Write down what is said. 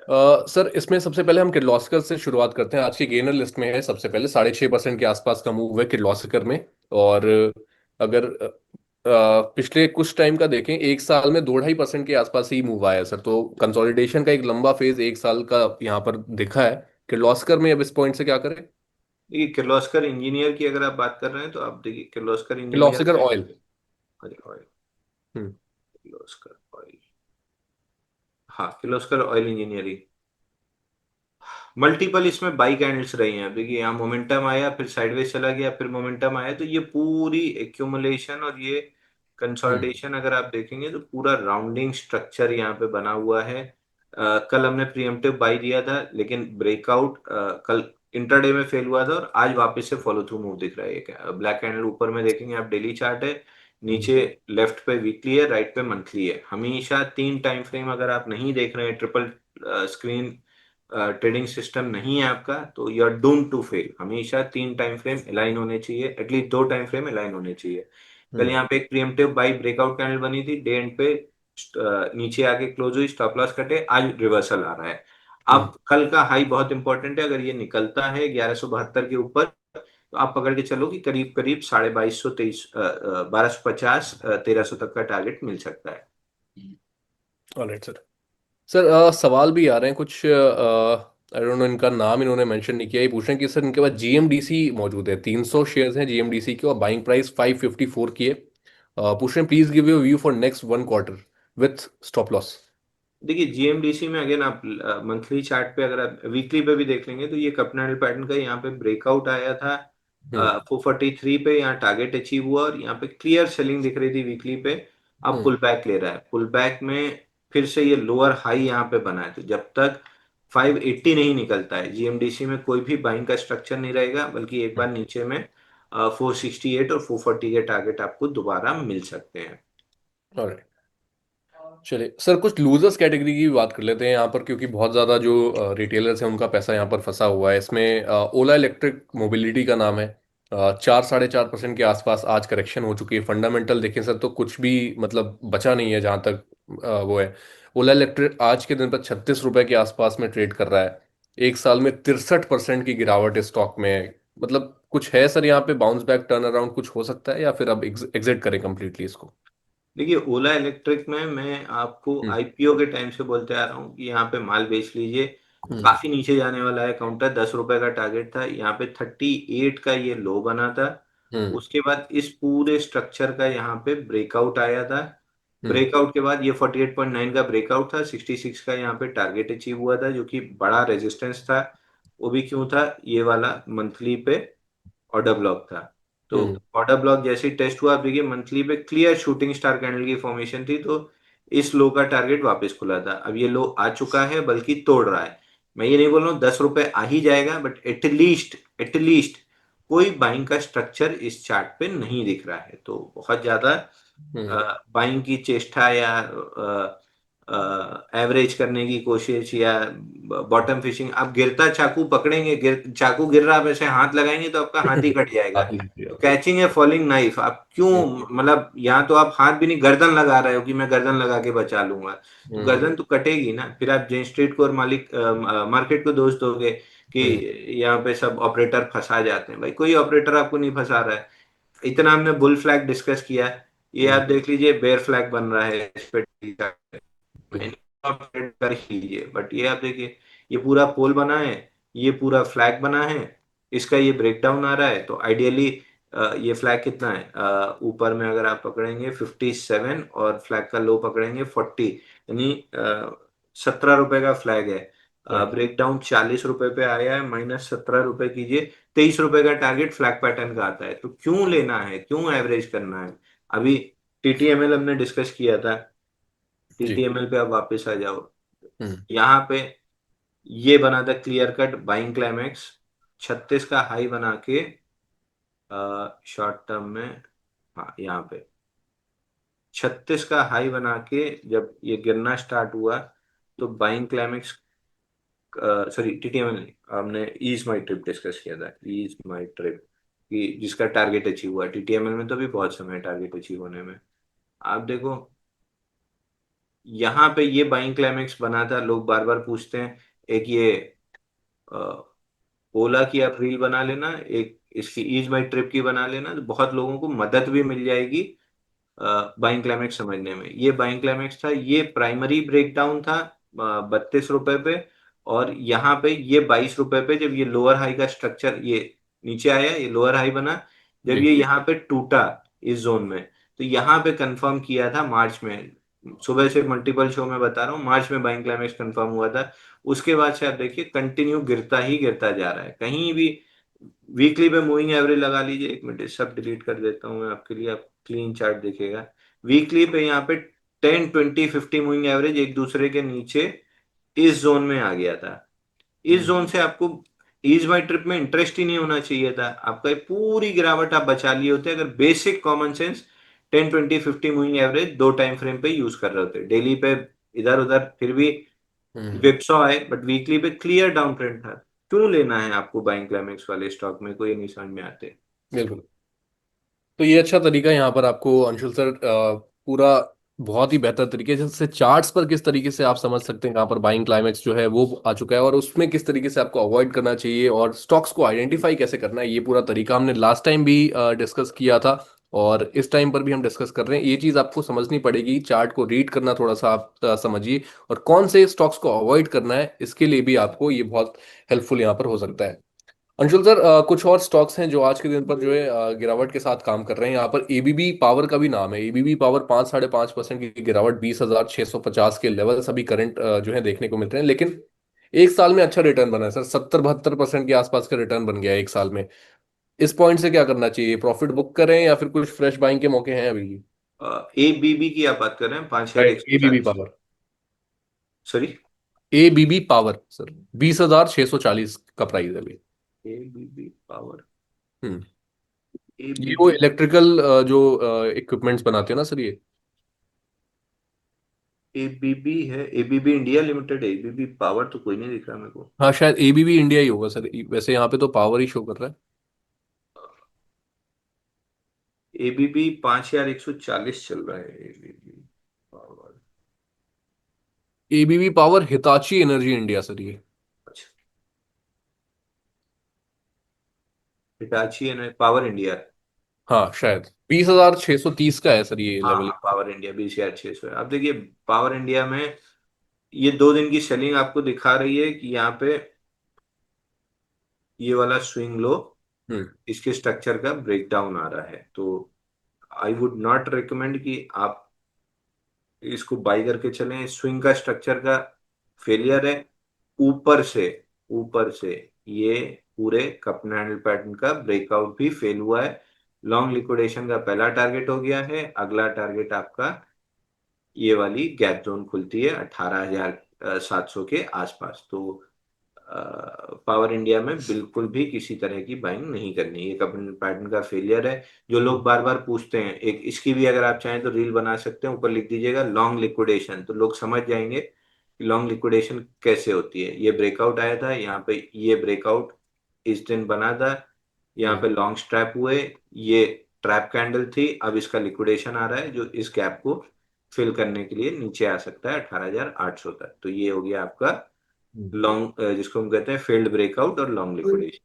Sir इसमें सबसे पहले हम किर्लोस्कर से शुरुआत करते हैं। आज की गेनर लिस्ट में है सबसे पहले 6.5% के आसपास का मूव है किर्लोस्कर में। और अगर पिछले कुछ टाइम का देखें, एक साल में 2-2.5% के आसपास ही मूव आया है सर। तो कंसोलिडेशन का एक लंबा फेज एक साल का यहाँ पर दिखा है। किर्लोस्कर में अब इस पॉइंट से क्या करें? देखिए, किर्लोस्कर इंजीनियर की अगर आप बात कर रहे हैं तो आप देखिए किर्लोस्कर इंजीनियर किर्लोस्कर में। ऑयल। अरे ऑयल। हम्म। किर्लोस्कर ऑयल। हाँ, किर्लोस्कर ऑयल इंजीनियरिंग। मल्टीपल इसमें बाई कैंडल्स रही हैं। देखिए, यहाँ मोमेंटम आया, फिर साइडवेज चला गया, फिर मोमेंटम आया, तो ये पूरी एक्यूमुलेशन और ये हम्म। कंसोलिडेशन अगर आप देखेंगे तो पूरा राउंडिंग स्ट्रक्चर यहाँ पे बना हुआ है। कल हमने प्रीएम्प्टिव बाई दिया था, लेकिन ब्रेकआउट कल इंट्राडे में फेल हुआ था और आज वापस से फॉलो थ्रू मूव दिख रहा है। एक ब्लैक कैंडल ऊपर में देखेंगे आप, डेली चार्ट है। हम्म। नीचे लेफ्ट पे वीकली है, राइट पे मंथली है। हमेशा तीन टाइम फ्रेम अगर आप नहीं देख रहे हैं, ट्रिपल स्क्रीन ट्रेडिंग सिस्टम नहीं है आपका, तो you are doomed to fail. हमेशा तीन टाइम फ्रेम अलाइन होने चाहिए, एटलीस्ट दो टाइम फ्रेम अलाइन होने चाहिए। कल हम्म। यहाँ पे एक प्रीएम्प्टिव बाई ब्रेकआउट कैंडल बनी थी, डे एंड पे नीचे आके क्लोज हुई, स्टॉप लॉस कटे, आज रिवर्सल आ रहा है। हम्म। अब कल का हाई बहुत इंपॉर्टेंट है, अगर ये निकलता है 1172 के ऊपर तो आप पकड़ के चलो कि करीब करीब 2250, 1250, 1300 तक का टारगेट मिल सकता है। Alright sir. सर सवाल भी आ रहे हैं कुछ। आई डोंट नो, इनका नाम इन्होंने मेंशन नहीं किया। ये पूछ रहे हैं कि सर इनके पास जीएमडीसी मौजूद है, 300 शेयर्स हैं जीएमडीसी के और बाइंग प्राइस 554 की है। पूछ रहे हैं please give you view for next 1 quarter with stop loss. देखिए, जीएमडीसी में अगेन आप मंथली चार्ट पे, अगर आप वीकली पे भी देख लेंगे तो ये कपनल पैटर्न का यहाँ पे ब्रेकआउट आया था। हम्म। 443 पे यहाँ टारगेट अचीव हुआ और यहाँ पे क्लियर सेलिंग दिख रही थी वीकली पे। अब हम्म। पुल बैक ले रहा है, पुल बैक में फिर से ये लोअर हाई यहाँ पे बना है। तो जब तक 580 नहीं निकलता है, जीएमडीसी में कोई भी बाइंग का स्ट्रक्चर नहीं रहेगा, बल्कि एक बार नीचे में 468 और 440 के टारगेट आपको दोबारा मिल सकते हैं। ऑलराइट। चलिए सर, कुछ लूजर्स कैटेगरी की भी बात कर लेते हैं यहाँ पर, क्योंकि बहुत ज़्यादा जो रिटेलर्स हैं उनका पैसा यहाँ पर फंसा हुआ है इसमें। ओला इलेक्ट्रिक मोबिलिटी का नाम है। 4-4.5% के आसपास आज करेक्शन हो चुकी है। फंडामेंटल देखें सर तो कुछ भी मतलब बचा नहीं है जहाँ तक वो है। ओला इलेक्ट्रिक आज के दिन पर 36 रुपए के आसपास में ट्रेड कर रहा है। एक साल में 63% की गिरावट इस स्टॉक में है। मतलब कुछ है सर यहाँ पे बाउंस बैक टर्न अराउंड कुछ हो सकता है, या फिर अब एग्जिट करें कंप्लीटली इसको? देखिए, ओला इलेक्ट्रिक में मैं आपको हम्म। आईपीओ के टाइम से बोलते आ रहा हूँ कि यहाँ पे माल बेच लीजिए। हम्म। काफी नीचे जाने वाला है, काउंटर 10 रुपए का टारगेट था, यहाँ पे 38 का ये लो बना था। हम्म। उसके बाद इस पूरे स्ट्रक्चर का यहाँ पे ब्रेकआउट आया था। हम्म। ब्रेकआउट के बाद ये 48.9 का ब्रेकआउट था, 66 का यहाँ पे टारगेट अचीव हुआ था, जो कि बड़ा रेजिस्टेंस था। वो भी क्यों था? ये वाला मंथली पे ऑर्डर ब्लॉक था। तो हम्म। ऑर्डर ब्लॉक जैसे ही टेस्ट हुआ, आप देखिए मंथली पे क्लियर शूटिंग स्टार कैंडल की फॉर्मेशन थी, तो इस लो का टारगेट वापस खुला था। अब ये लो आ चुका है, बल्कि तोड़ रहा है। मैं ये नहीं बोल रहा हूँ 10 रुपए आ ही जाएगा, बट एटलीस्ट कोई बाइंग का स्ट्रक्चर इस चार्ट पे नहीं दिख रहा है। तो बहुत ज्यादा हम्म। बाइंग की चेष्टा या एवरेज करने की कोशिश या बॉटम फिशिंग, आप गिरता चाकू पकड़ेंगे, चाकू गिर रहा, आप ऐसे हाथ लगाएंगे तो आपका हाथ ही कट जाएगा। आती है। तो कैचिंग है फॉलिंग नाइफ, आप क्यों, हम्म। मतलब यहाँ तो आप हाथ भी नहीं, गर्दन लगा रहे हो कि मैं गर्दन लगा के बचा लूंगा। तो हम्म। गर्दन तो कटेगी ना। फिर आप जेन स्ट्रीट को और मालिक मार्केट को दोष दोगे कि हम्म। यहाँ पे सब ऑपरेटर फंसा जाते हैं। भाई, कोई ऑपरेटर आपको नहीं फंसा रहा है। इतना हमने बुल फ्लैग डिस्कस किया, ये आप हम्म। देख लीजिए बेयर फ्लैग बन रहा है इस पे। मैंने कर ही लीजिए, बट ये आप देखिए, ये पूरा पोल बना है, ये पूरा फ्लैग बना है, इसका ये ब्रेकडाउन आ रहा है। तो आइडियली ये फ्लैग कितना है, ऊपर में अगर आप पकड़ेंगे 57 और फ्लैग का लो पकड़ेंगे 40, यानी 17 रुपए का फ्लैग है। राइट। ब्रेकडाउन 40 रुपए पे आया है, -17 रुपए कीजिए, 23 रुपए का टारगेट फ्लैग पैटर्न का आता है। तो क्यों लेना है, क्यों एवरेज करना है? अभी टीटीएमएल हमने डिस्कस किया था, जी। टीटीएमएल पे आप वापस आ जाओ। हम्म। यहाँ पे ये बना था क्लियर कट बाइंग क्लाइमेक्स, 36 का हाई बना के शॉर्ट टर्म में। हाँ, यहाँ पे 36 का हाई बना के जब ये गिरना स्टार्ट हुआ, तो बाइंग क्लाइमेक्स, सॉरी टीटीएमएल नहीं, हमने ईज माई ट्रिप डिस्कस किया था, ईज माई ट्रिप, कि जिसका टारगेट अचीव हुआ। टीटीएमएल में तो भी बहुत समय टारगेट अचीव होने में। आप देखो यहाँ पे ये बाइंग क्लाइमेक्स बना था, लोग बार बार पूछते हैं। एक ये ओला की आप रील बना लेना, एक इसकी ईज माई ट्रिप की बना लेना, तो बहुत लोगों को मदद भी मिल जाएगी बाइंग क्लाइमेक्स समझने में। ये बाइंग क्लाइमेक्स था, ये प्राइमरी ब्रेकडाउन था 32 रुपए पे। और यहाँ पे ये 22 रुपए पे, जब ये लोअर हाई का स्ट्रक्चर ये नीचे आया, ये लोअर हाई बना, जब जी। ये यहाँ पे टूटा इस जोन में, तो यहाँ पे कंफर्म किया था मार्च में। सुबह से मल्टीपल शो में बता रहा हूँ, मार्च में बाइंग क्लाइमेक्स कंफर्म हुआ था। उसके बाद से आप देखिए कंटिन्यू गिरता ही गिरता जा रहा है कहीं भी। वीकली पे मूविंग एवरेज लगा लीजिए, एक मिनट सब डिलीट कर देता हूँ मैं आपके लिए, आप क्लीन चार्ट देखेगा। वीकली पे यहाँ पे 10, 20, 50 मूविंग एवरेज एक दूसरे के नीचे इस जोन में आ गया था। इस हम्म। जोन से आपको ईज माई ट्रिप में इंटरेस्ट ही नहीं होना चाहिए था, आपका ये पूरी गिरावट आप बचा लिए होते अगर basic common sense 10, 20, 50 moving average दो टाइम फ्रेम पे यूज कर रहे होते डेली पे। इधर उधर फिर भी हम्म। विप्सो आए, बट वीकली पे क्लियर डाउन ट्रेंड था। क्यों लेना है आपको बाइंग क्लाइमेक्स वाले स्टॉक में, कोई नहीं समझ में आते। बिल्कुल। तो ये अच्छा तरीका है यहाँ पर आपको अंशुल सर, पूरा बहुत ही बेहतर तरीके से चार्ट्स पर किस तरीके से आप समझ सकते हैं कहाँ पर बाइंग क्लाइमेक्स जो है वो आ चुका है, और उसमें किस तरीके से आपको अवॉइड करना चाहिए, और स्टॉक्स को आइडेंटिफाई कैसे करना है, ये पूरा तरीका हमने लास्ट टाइम भी डिस्कस किया था। और इस टाइम पर भी हम डिस्कस कर रहे हैं। ये चीज़ आपको समझनी पड़ेगी, चार्ट को रीड करना थोड़ा सा आप समझिए, और कौन से स्टॉक्स को अवॉइड करना है इसके लिए भी आपको ये बहुत हेल्पफुल यहाँ पर हो सकता है। अंशुल सर, कुछ और स्टॉक्स हैं जो आज के दिन पर जो है गिरावट के साथ काम कर रहे हैं। यहाँ पर एबीबी पावर का भी नाम है। एबीबी पावर 5-5.5% की गिरावट, 20,650 के लेवल्स अभी करंट जो है देखने को मिलते हैं, लेकिन एक साल में अच्छा रिटर्न बना है सर, 70-72% के आसपास का रिटर्न बन गया है एक साल में। इस पॉइंट से क्या करना चाहिए, प्रॉफिट बुक करें या फिर कुछ फ्रेश बाइंग के मौके हैं अभी? ए बी बी की आप बात कर रहे हैं, पांच हजार एक राइट, सौ एबीबी चालीस power. Sorry, ABB power sir, 20,640 का प्राइस है अभी। ए बी बी पावर, हम्म। ए ये बी वो बी इलेक्ट्रिकल जो इक्विपमेंट्स बनाते हैं ना सर ये। एबीबी है, एबीबी इंडिया लिमिटेड है, एबीबी पावर तो कोई नहीं दिख रहा मेरे को। हाँ, शायद एबीबी इंडिया ही होगा सर, वैसे यहाँ पे तो पावर ही शो कर रहा है। एबीबी 5140 चल रहा है, ABB power. ABB power Hitachi energy India sir ये। अच्छा, हिटाची है पावर इंडिया। हाँ शायद 20,630 का है सर ये हाँ लेवल। हाँ, पावर इंडिया 20,600 है। अब देखिए पावर इंडिया में ये 2 दिन की सेलिंग आपको दिखा रही है कि यहाँ पे ये वाला स्विंग लो, हम्म। इसके स्ट्रक्चर का ब्रेकडाउन आ रहा है। तो आई वुड नॉट रिकमेंड कि आप इसको बाई करके चलें। स्विंग का स्ट्रक्चर का फेलियर है। ऊपर से ऊपर से ये पूरे कप एंड हैंडल पैटर्न का ब्रेकआउट भी फेल हुआ है। लॉन्ग लिक्विडेशन का पहला टारगेट हो गया है, अगला टारगेट आपका ये वाली गैप जोन खुलती है 18,700 के आसपास। तो पावर इंडिया में बिल्कुल भी किसी तरह की बाइंग नहीं करनी, ये कंपनी पैटर्न का फेलियर है। जो लोग बार बार पूछते हैं, एक इसकी भी अगर आप चाहें तो रील बना सकते हैं, ऊपर लिख दीजिएगा लॉन्ग लिक्विडेशन, तो लोग समझ जाएंगे कि लॉन्ग लिक्विडेशन कैसे होती है। ये ब्रेकआउट आया था यहाँ पे, ये ब्रेकआउट इस दिन बना था, यहाँ हम्म। पे लॉन्ग स्ट्रैप हुए, ये ट्रैप कैंडल थी, अब इसका लिक्विडेशन आ रहा है जो इस गैप को फिल करने के लिए नीचे आ सकता है 18,800 तक। तो ये हो गया आपका हम्म। लॉन्ग, जिसको हम कहते हैं फेल्ड ब्रेकआउट और लॉन्ग लिक्विडेशन।